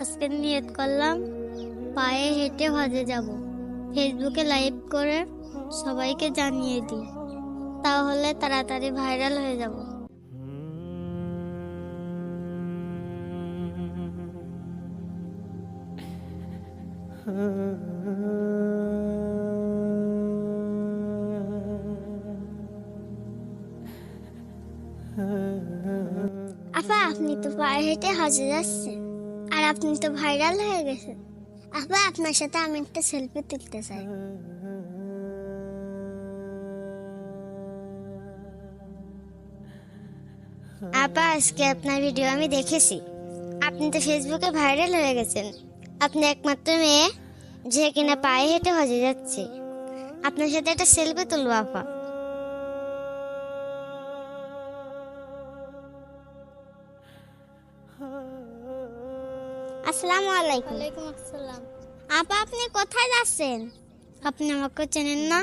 আজকে নিয়ত করলাম পায়ে হেঁটে হজে যাব। ফেসবুকে লাইভ করে সবাইকে জানিয়ে দিই, তাহলে তাড়াতাড়ি ভাইরাল হয়ে যাব। আপা, আপনি তো পায়ে হেঁটে হজে যাচ্ছেন, আর আপনি তো ভাইরাল হয়ে গেছেন। আপা, আপনার সাথে আমি একটা সেলফি তুলতে চাই। আপা, আজকে আপনার ভিডিও আমি দেখেছি। আপনি তো ফেসবুকে ভাইরাল হয়ে গেছেন। আপনি একমাত্র মেয়ে যে কিনা পায়ে হেঁটে হজে যাচ্ছে। আপনার সাথে একটা সেলফি তুলবো আপা। আসসালামু আলাইকুম। ওয়ালাইকুম আসসালাম। আপা, আপনি কোথায় যাচ্ছেন? আপনি আমাকে চেনেন না?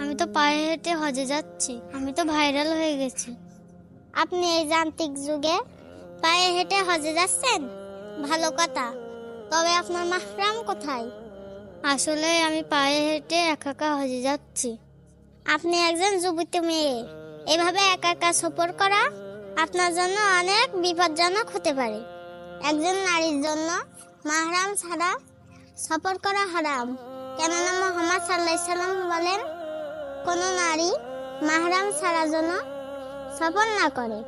আমি তো পায়ে হেঁটে হজে যাচ্ছি। আমি তো ভাইরাল হয়ে গেছি। আপনি এই যান্ত্রিক যুগে পায়ে হেঁটে হজে যাচ্ছেন? ভালো কথা, তবে আপনার মাহরাম কোথায়? আসলে আমি পায়ে হেঁটে একা একা হজে যাচ্ছি। আপনি একজন যুবতী মেয়ে, এভাবে একা একা সফর করা আপনার জন্য অনেক বিপজ্জনক হতে পারে। একজন নারীর জন্য মাহরাম ছাড়া সফর করা হারাম, কেননা মুহাম্মদ সাল্লাল্লাহু আলাইহি সাল্লাম বলেন, কোন নারী মাহরাম ছাড়া যেন সফর না করে।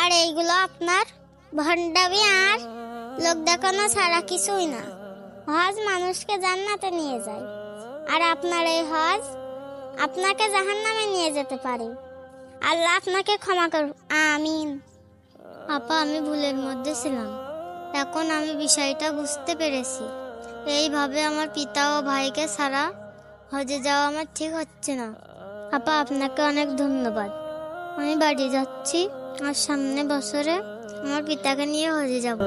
আর এইগুলো আপনার ভণ্ডামি আর লোক দেখানো ছাড়া কিছুই না। হজ মানুষকে জান্নাতে নিয়ে যায়, আর আপনার এই হজ আপনাকে জাহান্নামে নিয়ে যেতে পারে। আল্লাহ আপনাকে ক্ষমা করুন, আমিন। আপা, আমি ভুলের মধ্যে ছিলাম, এখন আমি বিষয়টা বুঝতে পেরেছি। এইভাবে আমার পিতা ও ভাইকে ছাড়া হজে যাওয়া আমার ঠিক হচ্ছে না। আপা, আপনাকে অনেক ধন্যবাদ। আমি বাড়ি যাচ্ছি, আর সামনে বছরে আমার পিতাকে নিয়ে হজে যাব।